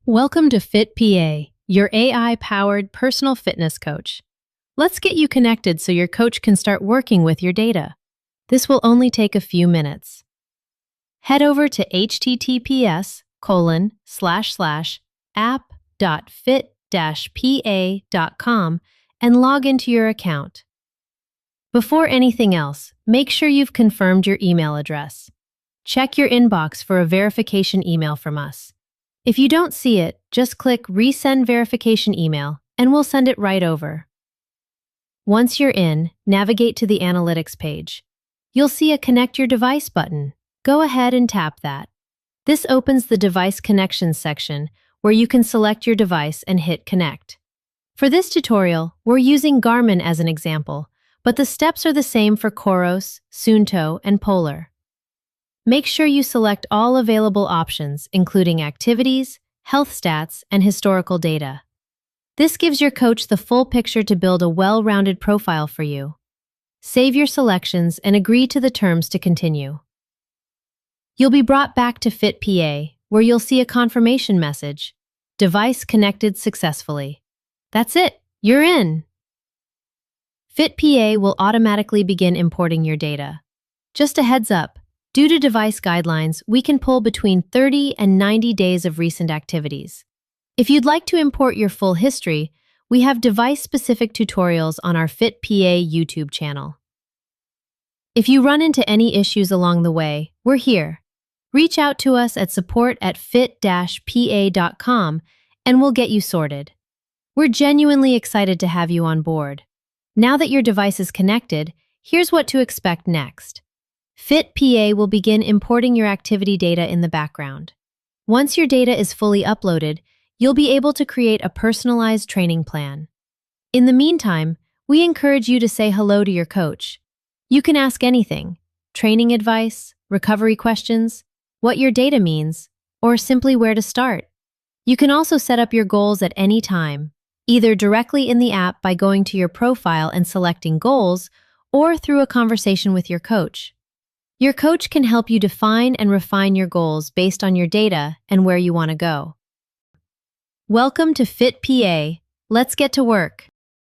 Welcome to FitPA, your AI-powered personal fitness coach. Let's get you connected so your coach can start working with your data. This will only take a few minutes. Head over to https://app.fit-pa.com and log into your account. Before anything else, make sure you've confirmed your email address. Check your inbox for a verification email from us. If you don't see it, just click Resend Verification Email, and we'll send it right over. Once you're in, navigate to the Analytics page. You'll see a Connect Your Device button. Go ahead and tap that. This opens the Device Connections section, where you can select your device and hit Connect. For this tutorial, we're using Garmin as an example, but the steps are the same for Coros, Suunto, and Polar. Make sure you select all available options, including activities, health stats, and historical data. This gives your coach the full picture to build a well-rounded profile for you. Save your selections and agree to the terms to continue. You'll be brought back to FitPA, where you'll see a confirmation message. Device connected successfully. That's it, you're in. FitPA will automatically begin importing your data. Just a heads up, due to device guidelines, we can pull between 30 and 90 days of recent activities. If you'd like to import your full history, we have device-specific tutorials on our FitPA YouTube channel. If you run into any issues along the way, we're here. Reach out to us at support@fit-pa.com and we'll get you sorted. We're genuinely excited to have you on board. Now that your device is connected, here's what to expect next. FitPA will begin importing your activity data in the background. Once your data is fully uploaded, you'll be able to create a personalized training plan. In the meantime, we encourage you to say hello to your coach. You can ask anything: training advice, recovery questions, what your data means, or simply where to start. You can also set up your goals at any time, either directly in the app by going to your profile and selecting goals, or through a conversation with your coach. Your coach can help you define and refine your goals based on your data and where you want to go. Welcome to FitPA. Let's get to work.